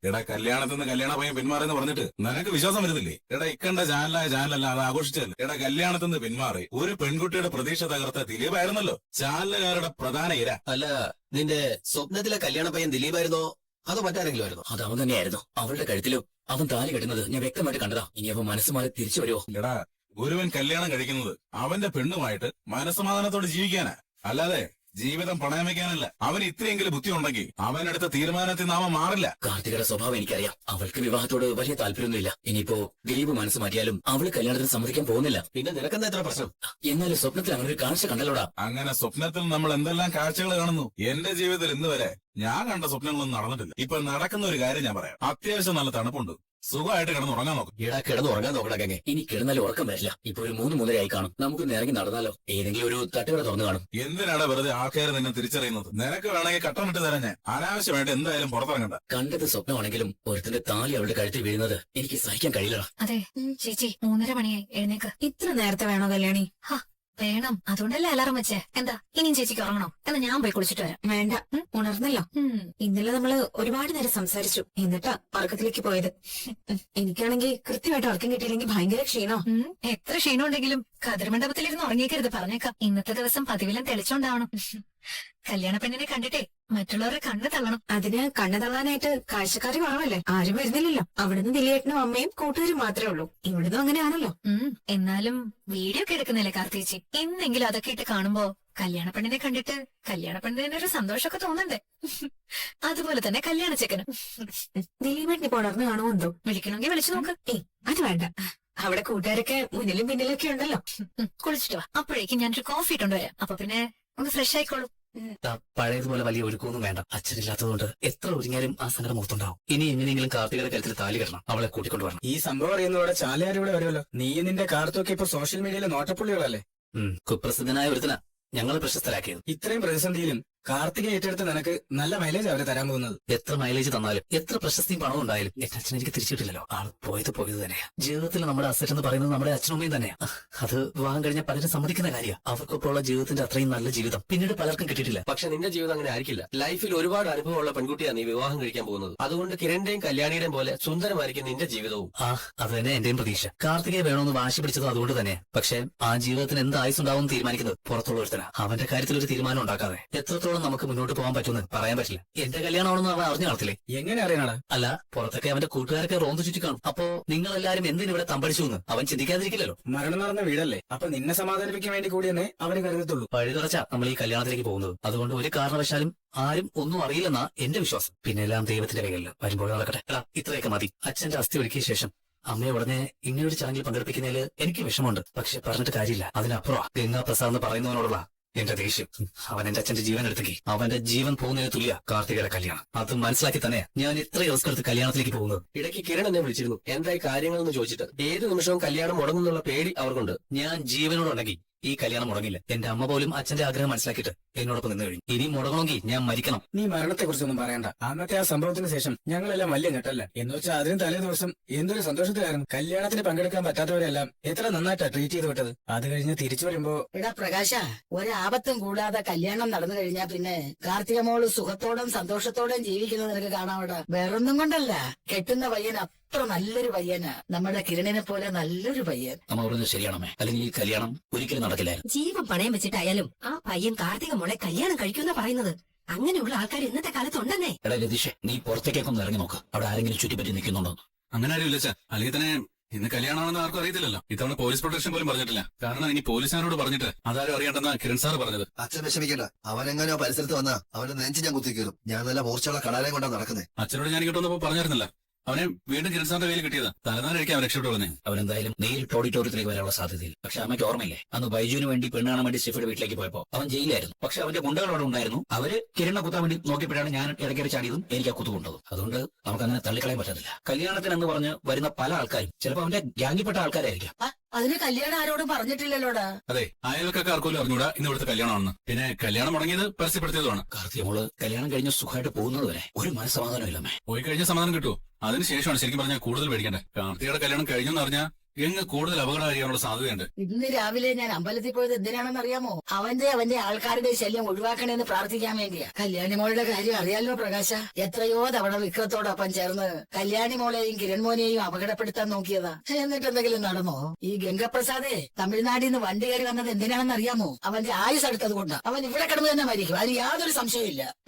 എടാ കല്യാണത്തിന് കല്യാണ പയ്യൻ പിന്മാറിയെന്ന് പറഞ്ഞിട്ട് നിനക്ക് വിശ്വാസം വരുന്നില്ലേ? എടാ ഇക്കണ്ട ചാനലല്ല അത് ആഘോഷിച്ചല്ല. എടാ കല്യാണത്തിന് പിന്മാറി ഒരു പെൺകുട്ടിയുടെ പ്രതീക്ഷ തകർത്ത ദിലീപായിരുന്നല്ലോ ചാനലുകാരുടെ പ്രധാന ഇര. അല്ല, നിന്റെ സ്വപ്നത്തിലെ കല്യാണ പയ്യൻ ദിലീപായിരുന്നോ അതോ മറ്റാരെങ്കിലും ആയിരുന്നോ? അത് അവൻ തന്നെയായിരുന്നു. അവളുടെ കഴുത്തിലും അവൻ താലി കെട്ടുന്നത് ഞാൻ വ്യക്തമായിട്ട് കണ്ടതാ. ഇനി അവൻ മനസ്സ് മാറി തിരിച്ചു വരുമോ? എടാ ഗുരുവൻ കല്യാണം കഴിക്കുന്നത് അവന്റെ പെണ്ണുമായിട്ട് മനസ്സമാധാനത്തോടെ ജീവിക്കാനാ, അല്ലാതെ ജീവിതം പണയം വെക്കാനല്ല. അവന് ഇത്രയെങ്കിലും ബുദ്ധി ഉണ്ടെങ്കിൽ അവനെടുത്ത തീരുമാനത്തിൽ നാമ മാറില്ല. കാർത്തികയുടെ സ്വഭാവം എനിക്കറിയാം. അവൾക്ക് വിവാഹത്തോട് വലിയ താല്പര്യമൊന്നുമില്ല. ഇനിയിപ്പോ ദിലീപ് മനസ്സ് മാറ്റിയാലും അവള് കല്യാണത്തിന് സമ്മതിക്കാൻ പോകുന്നില്ല. പിന്നെ നിനക്കെന്താ എത്ര പ്രശ്നം? എന്നാലും സ്വപ്നത്തിൽ അങ്ങനെ ഒരു കാഴ്ച കണ്ടല്ലോടാ. അങ്ങനെ സ്വപ്നത്തിൽ നമ്മൾ എന്തെല്ലാം കാഴ്ചകൾ കാണുന്നു. എന്റെ ജീവിതത്തിൽ ഇന്ന് വരെ ഞാൻ കണ്ട സ്വപ്നങ്ങളൊന്നും നടന്നിട്ടില്ല. ഇപ്പൊ നടക്കുന്ന ഒരു കാര്യം ഞാൻ പറയാം. അത്യാവശ്യം നല്ല തണുപ്പുണ്ട്, സുഖമായിട്ട് കിടന്ന് ഉറങ്ങാൻ നോക്കും. ഈടാ കിടന്ന് ഉറങ്ങാൻ നോക്കണക്കെ. ഇനി കിടന്നാലും ഉറക്കം വരില്ല. ഇപ്പൊ ഒരു 3-3:30 കാണും. നമുക്ക് ഇറങ്ങി നടന്നാലോ? ഏതെങ്കിലും ഒരു തട്ടുകട തുറന്നു കാണും. എന്തിനാണ് വെറുതെ ആൾക്കാർ നിന്നെ തിരിച്ചറിയുന്നത്? നിനക്ക് വേണമെങ്കിൽ കട്ടമിട്ട് തരാൻ ഞാൻ. അനാവശ്യമായിട്ട് എന്തായാലും പുറത്തിറങ്ങണ്ട. കണ്ടത് സ്വപ്നമാണെങ്കിലും ഒരുത്തിന്റെ താലി അവളുടെ കഴുത്തിൽ വീഴുന്നത് എനിക്ക് സഹിക്കാൻ കഴിയില്ല. അതെ ചേച്ചി, 3:30 മണിയായി, എഴുന്നേക്ക്. ഇത്ര നേരത്തെ വേണോ കല്യാണി? വേണം, അതുകൊണ്ടല്ലേ അലാറം വെച്ചേ. എന്താ ഇനിയും ചേച്ചിക്ക് ഉറങ്ങണോ? എന്നാ ഞാൻ പോയി കുളിച്ചിട്ട് വരാം. വേണ്ട, ഉണർന്നല്ലോ. ഇന്നലെ നമ്മള് ഒരുപാട് നേരം സംസാരിച്ചു, എന്നിട്ടാ ഉറക്കത്തിലേക്ക് പോയത്. എനിക്കാണെങ്കിൽ കൃത്യമായിട്ട് ഉറക്കം കിട്ടിയില്ലെങ്കിൽ ഭയങ്കര ക്ഷീണോ. എത്ര ക്ഷീണം ഉണ്ടെങ്കിലും കതിർമണ്ഡപത്തിലിരുന്ന് ഉറങ്ങിയേക്കരുത്, പറഞ്ഞേക്കാം. ഇന്നത്തെ ദിവസം പതിവിലും തെളിച്ചോണ്ടാവണം. കല്യാണ പെണ്ണിനെ കണ്ടിട്ടേ മറ്റുള്ളവരുടെ കണ്ണ് തള്ളണം. അതിന് കണ്ണു തള്ളാനായിട്ട് കാഴ്ചക്കാര് കുറവല്ലേ, ആരും വരുന്നില്ലല്ലോ. അവിടുന്ന് ദിലീപേട്ടനും അമ്മയും കൂട്ടുകാരും മാത്രമേ ഉള്ളൂ. ഇവിടുന്ന് അങ്ങനെയാണല്ലോ. എന്നാലും വീഡിയോ ഒക്കെ എടുക്കുന്നില്ലേ കാർത്തിച്ചി? എന്നെങ്കിലും അതൊക്കെ ഇട്ട് കാണുമ്പോ കല്യാണ പെണ്ണിനെ കണ്ടിട്ട് കല്യാണ പെണ്ണിന് ഒരു സന്തോഷമൊക്കെ തോന്നണ്ടേ? അതുപോലെ തന്നെ കല്യാണ ചെക്കനും. ദിലീപേട്ടൻ ഇപ്പൊ ഉണർന്ന് കാണുമോ എന്തോ? വിളിക്കണമെങ്കിൽ വിളിച്ചു നോക്ക്. അത് വേണ്ട, അവിടെ കൂട്ടുകാരൊക്കെ മുന്നിലും പിന്നിലൊക്കെ ഉണ്ടല്ലോ. കുളിച്ചിട്ട് വാ, അപ്പോഴേക്കും ഞാനൊരു കോഫി ഇട്ടോണ്ട് വരാം. അപ്പൊ പിന്നെ ഒന്ന് ഫ്രഷ് ആയിക്കോളൂ. പഴയതുപോലെ വലിയ ഒരുക്കമൊന്നും വേണ്ട. അച്ഛനില്ലാത്തതുകൊണ്ട് എത്ര ഒരുങ്ങിയാലും ആ സങ്കടം മുഖത്തുണ്ടാവും. ഇനി എങ്ങനെയെങ്കിലും കാർത്തികയുടെ കരുത്തിൽ താലി കെട്ടണം. അവളെ കൂട്ടിക്കൊണ്ടുവരണം. ഈ സംഭവം അറിയുന്നതോടെ ചാലിയാരിവിടെ വരുമല്ലോ. നീ നിന്റെ കാർത്തുമൊക്കെ ഇപ്പൊ സോഷ്യൽ മീഡിയയിലെ നോട്ടപ്പുള്ളികളല്ലേ. കുപ്രസിദ്ധനായ ഒരുത്തന ഞങ്ങൾ പ്രശസ്തരാക്കിയത്. ഇത്രയും പ്രതിസന്ധിയിലും കാർത്തിക ഏറ്റെടുത്ത് നിനക്ക് നല്ല മൈലേജ് അവര് തരാൻ പോകുന്നത്. എത്ര മൈലേജ് തന്നാലും എത്ര പ്രശസ്തിയും പണവും ഉണ്ടായാലും എന്റെ അച്ഛൻ എനിക്ക് തിരിച്ചിട്ടില്ലല്ലോ. ആൾ പോയത് തന്നെയാ. ജീവിതത്തിൽ നമ്മുടെ അസറ്റ് എന്ന് പറയുന്നത് നമ്മുടെ അച്ഛനമ്മയും തന്നെയാ. അത് വിവാഹം കഴിഞ്ഞ പലരും സമ്മതിക്കുന്ന കാര്യമാണ്. അവർക്കൊപ്പമുള്ള ജീവിതത്തിന്റെ അത്രയും നല്ല ജീവിതം പിന്നീട് പലർക്കും കിട്ടിയിട്ടില്ല. പക്ഷെ നിന്റെ ജീവിതം അങ്ങനെ ആയിരിക്കില്ല. ലൈഫിൽ ഒരുപാട് അനുഭവമുള്ള പെൺകുട്ടിയാണ് നീ വിവാഹം കഴിക്കാൻ പോകുന്നത്. അതുകൊണ്ട് കിരണിന്റെയും കല്യാണിയുടെയും പോലെ സുന്ദരമായിരിക്കും നിന്റെ ജീവിതവും. അത് തന്നെ എന്റെയും പ്രതീക്ഷ. കാർത്തികയെ വേണമെന്ന് വാശി പിടിച്ചത് അതുകൊണ്ട് തന്നെ. പക്ഷെ ആ ജീവിതത്തിന് എന്ത് ആയുസുണ്ടാവും തീരുമാനിക്കുന്നത് പുറത്തുള്ള ഒരുത്തനാ. അവന്റെ കാര്യത്തിൽ ഒരു തീരുമാനം ഉണ്ടാക്കാതെ എത്രത്തോളം നമുക്ക് മുന്നോട്ട് പോകാൻ പറ്റുമെന്ന് പറയാൻ പറ്റില്ല. എന്റെ കല്യാണമാണെന്ന് അവൻ അറിഞ്ഞു കാണത്തില്ലേ? എങ്ങനെ അറിയണടാ? അല്ല, പുറത്തൊക്കെ അവന്റെ കൂട്ടുകാരൊക്കെ റോന്ത് ചുറ്റി കാണും. അപ്പോ നിങ്ങളെല്ലാരും എന്തിനിവിടെ തമ്പടിച്ചു എന്ന് അവൻ ചിന്തിക്കാതിരിക്കില്ലല്ലോ. മരണം നടന്ന വീടല്ലേ, അപ്പൊ നിന്നെ സമാധാനിപ്പിക്കാൻ വേണ്ടി കൂടി തന്നെ അവന് കരുതത്തുള്ളൂ. വഴി തുറച്ചാ നമ്മൾ ഈ കല്യാണത്തിലേക്ക് പോകുന്നത്. അതുകൊണ്ട് ഒരു കാരണവശാലും ആരും ഒന്നും അറിയില്ലെന്നാ എന്റെ വിശ്വാസം. പിന്നെ എല്ലാം ദൈവത്തിന്റെ കൈകളിൽ വരുമ്പോൾ നടക്കട്ടെ. ഇത്രയൊക്കെ മതി. അച്ഛന്റെ അസ്ഥി ഒരുക്കിയ ശേഷം അമ്മയെ ഉടനെ ഇങ്ങനൊരു ചടങ്ങിൽ പങ്കെടുപ്പിക്കുന്നതിൽ എനിക്ക് വിഷമമുണ്ട്. പക്ഷെ പറഞ്ഞിട്ട് കാര്യമില്ല. അതിനപ്പുറം ഗംഗാപ്രസാദ് എന്ന് പറയുന്നവനോടുള്ള എന്റെ ദേഷ്യം. അവൻ എന്റെ അച്ഛന്റെ ജീവൻ എടുത്തേക്ക് അവന്റെ ജീവൻ പോകുന്നതിന് തുല്യ കാർത്തികയുടെ കല്യാണം. അത് മനസ്സിലാക്കി തന്നെ ഞാൻ ഇത്രയും റിസ്ക് എടുത്ത് കല്യാണത്തിലേക്ക് പോകുന്നത്. ഇടയ്ക്ക് കിരൺ എന്നെ വിളിച്ചിരുന്നു, എന്തായി കാര്യങ്ങളെന്ന് ചോദിച്ചിട്ട്. ഏത് നിമിഷവും കല്യാണം മുടങ്ങുന്നുള്ള പേടി അവർക്കുണ്ട്. ഞാൻ ജീവനോടുണ്ടെങ്കിൽ ഈ കല്യാണം മുടങ്ങില്ല. എന്റെ അമ്മ പോലും അച്ഛന്റെ ആഗ്രഹം മനസ്സിലാക്കിയിട്ട് എന്നോടൊപ്പം നിന്ന് കഴിഞ്ഞു. ഇനി മുടങ്ങണമെങ്കിൽ ഞാൻ മരിക്കണം. നീ മരണത്തെ കുറിച്ചൊന്നും പറയണ്ട. അന്നത്തെ ആ സംഭവത്തിന് ശേഷം ഞങ്ങളെല്ലാം വലിയ ഞെട്ടല്ല. എന്ന് വെച്ചാൽ അതിന് തലേ ദിവസം എന്തൊരു സന്തോഷത്തിലായിരുന്നു. കല്യാണത്തിന് പങ്കെടുക്കാൻ പറ്റാത്തവരെല്ലാം എത്ര നന്നായിട്ടാ ട്രീറ്റ് ചെയ്ത് വിട്ടത്. അത് കഴിഞ്ഞ് തിരിച്ചു വരുമ്പോ എടാ പ്രകാശ, ഒരാപത്തും കൂടാതെ കല്യാണം നടന്നു കഴിഞ്ഞാൽ പിന്നെ കാർത്തിക മോള് സുഖത്തോടും സന്തോഷത്തോടും ജീവിക്കുന്നത് നിനക്ക് കാണാവടാ. വേറൊന്നും കൊണ്ടല്ല, കെട്ടുന്ന പയ്യൻ അത്ര നല്ലൊരു പയ്യനാ. നമ്മുടെ കിരണിനെ പോലെ നല്ലൊരു പയ്യൻ. അമ്മ പറഞ്ഞത് ശരിയാണമ്മേ. അല്ലെങ്കിൽ ഈ കല്യാണം ഒരിക്കലും നടക്കില്ലായിരുന്നു. ജീവൻ പണയം വെച്ചിട്ടായാലും ആ പയ്യൻ കാർത്തിക മോളെ കല്യാണം കഴിക്കുന്ന പറയുന്നത്. അങ്ങനെയുള്ള ആൾക്കാർ ഇന്നത്തെ കാലത്ത് ഉണ്ടെന്നേ. എടാ രതീഷേ, നീ പുറത്തേക്കൊന്ന് ഇറങ്ങി നോക്ക്. അവിടെ ആരെങ്കിലും ചുറ്റിപ്പറ്റി നിൽക്കുന്നുണ്ടോ? അങ്ങനെ ആരും ഇല്ല. അല്ലെങ്കിൽ തന്നെ ഇന്ന് കല്യാണമാണെന്ന് ആർക്കും അറിയത്തില്ലല്ലോ. ഇത്തവണ പോലീസ് പ്രൊട്ടക്ഷൻ പോലും പറഞ്ഞിട്ടില്ല. കാരണം ഇനി പോലീസുകാരോട് പറഞ്ഞിട്ട് അതാരും അറിയണ്ടെന്നാ കിരൺ സാർ പറഞ്ഞത്. അച്ഛൻ വിഷമിക്കണ്ട. അവനെങ്ങാനോ പരിസരത്ത് വന്നാ അവന്റെ നെഞ്ച് ഞാൻ കുത്തി കയറും. ഞാൻ നല്ല മൂർച്ചയുള്ള കടാലയം കൊണ്ടാ നടക്കുന്നത്. അച്ഛനോട് ഞാൻ ഇങ്ങോട്ട് വന്നപ്പോ പറഞ്ഞിരുന്നില്ല. അവനെ വീണ്ടും കിരൺ സാറിന്റെ കയ്യിൽ കിട്ടിയത്. തലനാരിക്കാൻ അവൻ രക്ഷപ്പെട്ടു വന്നേ. അവനെന്തായാലും നേരിട്ട് ഓഡിറ്റോറിയത്തിലേക്ക് വരാനുള്ള സാധ്യതയില്ല. പക്ഷെ അമ്മയ്ക്ക് ഓർമ്മയില്ലേ, അന്ന് ബൈജുവിന് വേണ്ടി പെണ്ണ് കാണാൻ വേണ്ടി സ്റ്റെഫിയുടെ വീട്ടിലേക്ക് പോയപ്പോ അവൻ ജയിലായിരുന്നു. പക്ഷെ അവന്റെ ഗുണ്ടകൾ അവിടെ ഉണ്ടായിരുന്നു. അവര് കിരണ കുത്താൻ വേണ്ടി നോക്കിയപ്പോഴാണ് ഞാൻ ഇടയ്ക്കേറി ചാടിയതും എനിക്ക് ആ കുത്തു കൊണ്ടതും. അതുകൊണ്ട് നമുക്കങ്ങനെ തള്ളിക്കളയാൻ പറ്റത്തില്ല. കല്യാണത്തിന് എന്ന് പറഞ്ഞ് വരുന്ന പല ആൾക്കാരും ചിലപ്പോൾ അവന്റെ ഗ്യാങ്ങിൽപ്പെട്ട ആൾക്കാരായിരിക്കാം. അതിന് കല്യാണം ആരോടും പറഞ്ഞിട്ടില്ലല്ലോടാ. അതെ, അയൽവക്കാർക്കും അറിഞ്ഞൂടാ ഇന്ന് ഇവിടുത്തെ കല്യാണമാണെന്ന്. പിന്നെ കല്യാണം മുടങ്ങിയത് പരസ്യപ്പെടുത്തിയതുമാണ്. കാർത്തിക മോള് കല്യാണം കഴിഞ്ഞ് സുഖമായിട്ട് പോകുന്നത് വരെ ഒരു മനസ്സമാധാനം ഇല്ലമ്മേ. പോയി കഴിഞ്ഞ സമാധാനം കിട്ടുമോ? അതിനുശേഷമാണ് ശരിക്കും പറഞ്ഞാൽ കൂടുതൽ പേടിക്കേണ്ടത്. കാർത്തികയുടെ കല്യാണം കഴിഞ്ഞെന്ന് അറിഞ്ഞാൽ ഗംഗ കൂടുതൽ അപകടകാരിയാനുള്ള സാധ്യതയുണ്ട്. ഇന്ന് രാവിലെ ഞാൻ അമ്പലത്തിൽ പോയത് എന്തിനാണെന്ന് അറിയാമോ? അവന്റെ ആൾക്കാരുടെ ശല്യം ഒഴിവാക്കണേന്ന് പ്രാർത്ഥിക്കാൻ വേണ്ടിയാ. കല്യാണി മോളുടെ കാര്യം അറിയാലോ പ്രകാശ. എത്രയോ തവണ വിക്രത്തോടൊപ്പം ചേർന്ന് കല്യാണി മോളെയും കിരൺ മോനെയും അപകടപ്പെടുത്താൻ നോക്കിയതാ. എന്നിട്ട് എന്തെങ്കിലും നടന്നോ? ഈ ഗംഗപ്രസാദേ തമിഴ്നാട്ടിൽ നിന്ന് വണ്ടി കയറി വന്നത് എന്തിനാണെന്ന് അറിയാമോ? അവന്റെ ആയുസ് അടുത്തത് കൊണ്ടാ. അവൻ ഇവിടെ കിടന്ന് തന്നെ മരിക്കും, അതിന് യാതൊരു സംശയമില്ല.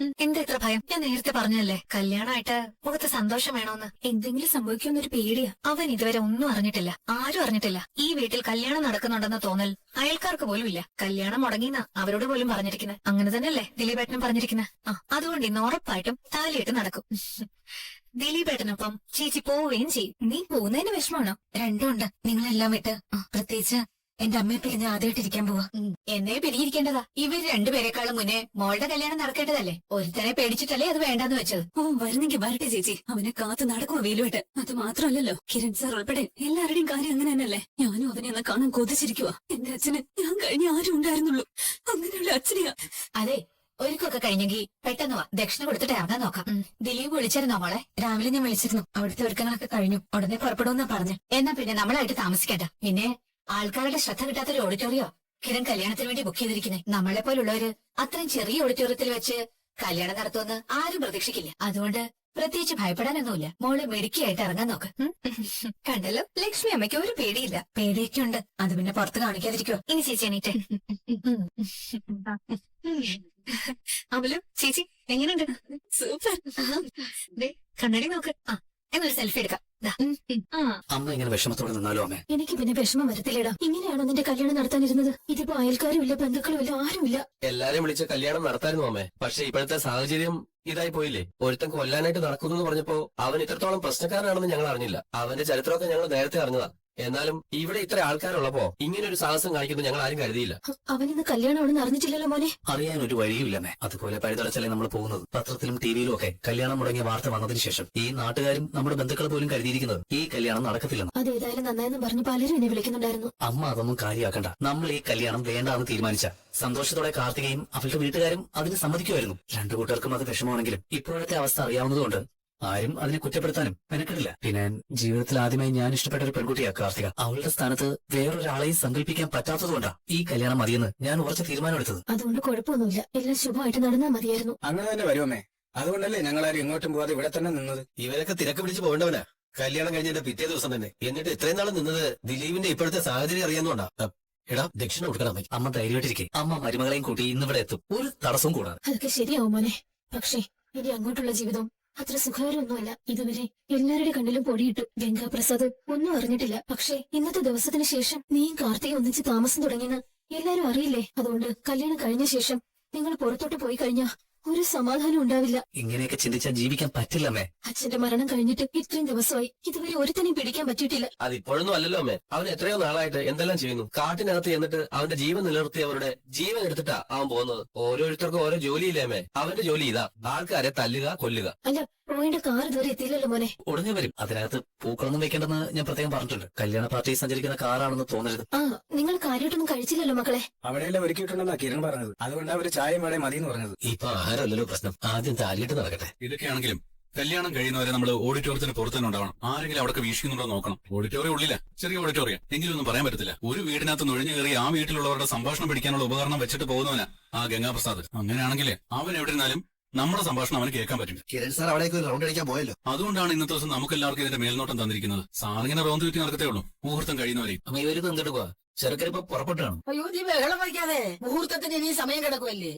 എന്താ ഇത്ര ഭയം? ഞാൻ നേരത്തെ പറഞ്ഞല്ലേ കല്യാണമായിട്ട് മുഖത്ത് സന്തോഷം വേണോന്ന്. എന്തെങ്കിലും സംഭവിക്കുമെന്നൊരു പേടിയാ. അവൻ ഇതുവരെ ഒന്നും അറിഞ്ഞിട്ടില്ല, ആരും അറിഞ്ഞിട്ടില്ല. ഈ വീട്ടിൽ കല്യാണം നടക്കുന്നുണ്ടെന്ന തോന്നൽ അയൽക്കാർക്ക് പോലും ഇല്ല. കല്യാണം മുടങ്ങിയെന്നാ അവരോട് പോലും പറഞ്ഞിരിക്കുന്നത്. അങ്ങനെ തന്നെയല്ലേ ദിലീപേട്ടനും പറഞ്ഞിരിക്കുന്നത്. അതുകൊണ്ട് ഇന്ന് ഉറപ്പായിട്ടും താലിയിട്ട് നടക്കും. ദിലീപേട്ടനൊപ്പം ചേച്ചി പോവുകയും ചെയ്യും. നീ പോകുന്നതിന് വിഷമാണോ? രണ്ടുമുണ്ട്. നിങ്ങളെല്ലാം വിട്ട്, പ്രത്യേകിച്ച് എന്റെ അമ്മയെ പിരിഞ്ഞ് ആദ്യമായിട്ടിരിക്കാൻ പോവാ. എന്നെ പിരിയിരിക്കേണ്ടതാ. ഇവർ രണ്ടുപേരെക്കാളും മുന്നേ മോളുടെ കല്യാണം നടക്കേണ്ടതല്ലേ. ഒരുത്തനെ പേടിച്ചിട്ടല്ലേ അത് വേണ്ടെന്ന് വെച്ചത്. ഓ, വരുന്നെങ്കിൽ വരട്ടെ ചേച്ചി. അവനെ കാത്തു നടക്കുമോ വെയിലുമായിട്ട്. അത് മാത്രമല്ലല്ലോ, കിരൺ സാർ ഉൾപ്പെടെ എല്ലാവരുടെയും കാര്യം അങ്ങനെ തന്നെയല്ലേ. ഞാനും അവനെ ഒന്ന് കാണാൻ കൊതിച്ചിരിക്കുവാ. എന്റെ അച്ഛന് ഞാൻ കഴിഞ്ഞ ആരും ഉണ്ടായിരുന്നുള്ളൂ. അങ്ങനെയുള്ള അച്ഛനെയാ. അതെ, ഒരുക്കൊക്കെ കഴിഞ്ഞെങ്കിൽ പെട്ടെന്ന് വാ, ദക്ഷിണ കൊടുത്തിട്ട് ഇറങ്ങാൻ നോക്കാം. ദിലീപ് വിളിച്ചിരുന്നോ മോളെ? രാവിലെ ഞാൻ വിളിച്ചിരുന്നു. അവിടുത്തെ ഒരുക്കങ്ങളൊക്കെ കഴിഞ്ഞു. ഉടനെ പുറപ്പെടുമെന്നാ പറഞ്ഞു. എന്നാ പിന്നെ നമ്മളായിട്ട് താമസിക്കണ്ട. പിന്നെ ആൾക്കാരുടെ ശ്രദ്ധ കിട്ടാത്തൊരു ഓഡിറ്റോറിയോ കിരൺ കല്യാണത്തിന് വേണ്ടി ബുക്ക് ചെയ്തിരിക്കുന്നത്. നമ്മളെ പോലുള്ളവര് അത്രയും ചെറിയ ഓഡിറ്റോറിയത്തിൽ വെച്ച് കല്യാണം നടത്തുമെന്ന് ആരും പ്രതീക്ഷിക്കില്ല. അതുകൊണ്ട് പ്രത്യേകിച്ച് ഭയപ്പെടാനൊന്നുമില്ല. മോള് മെടുക്കിയായിട്ട് ഇറങ്ങാൻ നോക്ക്. കണ്ടല്ലോ, ലക്ഷ്മി അമ്മയ്ക്ക് ഒരു പേടിയില്ല. പേടിയൊക്കെ ഉണ്ട്, അത് പിന്നെ പുറത്ത് കാണിക്കാതിരിക്കോ. ഇനി ചേച്ചി എണീറ്റേ. അമലു ചേച്ചി എങ്ങനെയുണ്ട്? സൂപ്പർ. കണ്ണടി നോക്ക്. എന്നൊരു സെൽഫി എടുക്കാം. അമ്മ ഇങ്ങനെ വിഷമത്തോടെ നിന്നാലോ അമ്മേ? എനിക്ക് പിന്നെ വിഷമം വരത്തില്ലടാ. ഇങ്ങനെയാണോ നിന്റെ കല്യാണം നടത്താനിരുന്നത്? ഇതിപ്പോ അയൽക്കാരും ഇല്ല, ബന്ധുക്കളും ഇല്ല, ആരുമില്ല. എല്ലാരെയും വിളിച്ച് കല്യാണം നടത്തായിരുന്നു അമ്മേ. പക്ഷെ ഇപ്പോഴത്തെ സാഹചര്യം ഇതായി പോയില്ലേ. ഒരുത്തൻ കൊല്ലാനായിട്ട് നടക്കുന്നു എന്ന് പറഞ്ഞപ്പോ അവൻ ഇത്രത്തോളം പ്രശ്നക്കാരനാണെന്ന് ഞങ്ങൾ അറിഞ്ഞില്ല. അവന്റെ ചരിത്രമൊക്കെ ഞങ്ങൾ നേരത്തെ അറിഞ്ഞതാ. എന്നാലും ഇവിടെ ഇത്ര ആൾക്കാരുള്ളപ്പോ ഇങ്ങനെ ഒരു സാഹസം കാണിക്കുന്നത് ഞങ്ങൾ ആരും കരുതിയില്ല. അവനിന്ന് കല്യാണമാണെന്ന് അറിഞ്ഞിട്ടില്ലല്ലോ മോനെ. അറിയാൻ ഒരു വഴിയുമില്ലമ്മേ. അതുപോലെ പഴുതടച്ചല്ലേ നമ്മൾ പോകുന്നത്. പത്രത്തിലും ടിവിയിലും ഒക്കെ കല്യാണം മുടങ്ങിയ വാർത്ത വന്നതിന് ശേഷം ഈ നാട്ടുകാരും നമ്മുടെ ബന്ധുക്കൾ പോലും കരുതിയിരിക്കുന്നത് ഈ കല്യാണം നടക്കത്തില്ലെന്ന്. അതേതായാലും നന്നായെന്ന് പറഞ്ഞ് പലരും എന്നെ വിളിക്കുന്നുണ്ടായിരുന്നു. അമ്മ അതൊന്നും കാര്യമാക്കണ്ട. നമ്മൾ ഈ കല്യാണം വേണ്ടാന്ന് തീരുമാനിച്ച സന്തോഷത്തോടെ കാർത്തികയും അവളുടെ വീട്ടുകാരും അതിന് സമ്മതിക്കുമായിരുന്നു. രണ്ടു കൂട്ടർക്കും അത് വിഷമമാണെങ്കിലും ഇപ്പോഴത്തെ അവസ്ഥ അറിയാവുന്നതുകൊണ്ട് ആരും അതിനെ കുറ്റപ്പെടുത്താനും മെനക്കെടില്ല. പിന്നെ ജീവിതത്തിൽ ആദ്യമായി ഞാൻ ഇഷ്ടപ്പെട്ട ഒരു പെൺകുട്ടിയാ കാർത്തിക. അവളുടെ സ്ഥാനത്ത് വേറൊരാളെയും സങ്കല്പിക്കാൻ പറ്റാത്തതുകൊണ്ടാ ഈ കല്യാണം മതിയെന്ന് ഞാൻ ഉറച്ച തീരുമാനമെടുത്തത്. അതുകൊണ്ട് കുഴപ്പമൊന്നുമില്ല, എല്ലാം ശുഭമായിട്ട് നടന്നാ മതിയായിരുന്നു. അങ്ങനെ തന്നെ വരുമേ. അതുകൊണ്ടല്ലേ ഞങ്ങളാരും എങ്ങോട്ടും പോവാതെ ഇവിടെ തന്നെ നിന്നത്. ഇവരൊക്കെ തിരക്ക് പിടിച്ച് പോകേണ്ടവനാ. കല്യാണം കഴിഞ്ഞതിന്റെ പിറ്റേ ദിവസം തന്നെ. എന്നിട്ട് ഇത്രയും നാൾ നിന്നത് ദിലീപിന്റെ ഇപ്പോഴത്തെ സാഹചര്യം അറിയാന്നുകൊണ്ടാ. എടാ, ദക്ഷിണ കൊടുക്കണം. അമ്മ ധൈര്യമായിട്ടിരിക്കെ. അമ്മ മരുമകളെയും കൂട്ടി ഇന്നിവിടെ എത്തും, ഒരു തടസ്സവും കൂടാതെ. അതൊക്കെ ശരിയാവും മോനെ. പക്ഷേ ഇനി അങ്ങോട്ടുള്ള ജീവിതം അത്ര സുഖകരമൊന്നുമല്ല. ഇതുവരെ എല്ലാവരുടെ കണ്ണിലും പൊടിയിട്ടു. ഗംഗാപ്രസാദ് ഒന്നും അറിഞ്ഞിട്ടില്ല. പക്ഷേ ഇന്നത്തെ ദിവസത്തിന് ശേഷം നീയും കാർത്തിക ഒന്നിച്ച് താമസം തുടങ്ങിയെന്ന് എല്ലാരും അറിയില്ലേ. അതുകൊണ്ട് കല്യാണം കഴിഞ്ഞ ശേഷം നിങ്ങൾ പുറത്തോട്ട് പോയി കഴിഞ്ഞാ ഒരു സമാധാനം ഉണ്ടാവില്ല. ഇങ്ങനെയൊക്കെ ചിന്തിച്ചാൽ ജീവിക്കാൻ പറ്റില്ലമ്മേ. അച്ഛന്റെ മരണം കഴിഞ്ഞിട്ട് ഇത്രയും ദിവസമായി ഇതുവരെ ഒരുത്തനെയും പിടിക്കാൻ പറ്റിയിട്ടില്ല. അതിപ്പോഴൊന്നും അല്ലല്ലോ അമ്മേ. അവൻ എത്രയോ നാളായിട്ട് എന്തെല്ലാം ചെയ്യുന്നു. കാട്ടിനകത്ത് ചെന്നിട്ട് അവന്റെ ജീവൻ നിലനിർത്തി അവരുടെ ജീവൻ എടുത്തിട്ടാ അവൻ പോകുന്നത്. ഓരോരുത്തർക്കും ഓരോ ജോലിയില്ലേ അമ്മേ. അവന്റെ ജോലി ഇതാ, ആൾക്കാരെ തല്ലുക, കൊല്ലുക. അല്ല, പോയിന്റെ കാർ ഇതുവരെ എത്തിയില്ലല്ലോ മോനെ. ഉടനെ വരും. അതിനകത്ത് പൂക്കളൊന്നും വെക്കേണ്ടെന്ന് ഞാൻ പ്രത്യേകം പറഞ്ഞിട്ടുണ്ട്. കല്യാണ പാർട്ടി സഞ്ചരിക്കുന്ന കാറാണെന്ന് തോന്നരുത്. നിങ്ങൾ കാര്യമായിട്ടൊന്നും കഴിച്ചില്ലല്ലോ മക്കളെ. അവിടെയെല്ലാം ഒരുക്കിയിട്ടുണ്ടെന്നാ കിരൺ പറഞ്ഞത്. അതുകൊണ്ട് അവര് ചായയും വേണേ മതി എന്ന് പറഞ്ഞത്. ഇപ്പൊ ആഹാരമല്ലല്ലോ പ്രശ്നം. ആദ്യം താലിയിട്ട് നടക്കട്ടെ. ഇതൊക്കെയാണെങ്കിലും കല്യാണം കഴിയുന്നവരെ നമ്മൾ ഓഡിറ്റോറിയത്തിന് പുറത്ത് തന്നെ ഉണ്ടാവണം. ആരെങ്കിലും അവിടെ വീക്ഷിക്കുന്നുണ്ടോ നോക്കണം. ഓഡിറ്റോറിയം ഉള്ളില്ല, ചെറിയ ഓഡിറ്റോറിയം എങ്കിലും ഒന്നും പറയാൻ പറ്റത്തില്ല. ഒരു വീടിനകത്ത് നുഴഞ്ഞു കയറി ആ വീട്ടിലുള്ളവരുടെ സംഭാഷണം പിടിക്കാനുള്ള ഉപകരണം വെച്ചിട്ട് പോകുന്നവനാ ആ ഗംഗാപ്രസാദ്. അങ്ങനെയാണെങ്കിൽ അവൻ എവിടെ ഇരുന്നാലും നമ്മുടെ സംഭാഷണം അവന് കേൾക്കാൻ പറ്റും. കിരൺ സാർ അവിടേക്ക് ഒരു റൗണ്ട് അടിക്കാൻ പോയല്ലോ. അതുകൊണ്ടാണ് ഇന്നത്തെ ദിവസം നമുക്ക് എല്ലാവർക്കും ഇതിന്റെ മേൽനോട്ടം തന്നിരിക്കുന്നത്. സാറിങ്ങനെ റൗണ്ട് ചുറ്റി നടക്കത്തേ ഉള്ളൂ, മുഹൂർത്തം കഴിയുന്നവരെയും. അമ്മ ഇവര് തന്നിട്ട് പോവാ. ചെറുക്കരിപ്പോ പുറപ്പെട്ടാണ്. അയ്യോ, നീ ബഹളം വയ്ക്കാതെ. മുഹൂർത്തത്തിന് ഇനി സമയം കിടക്കുമല്ലേ.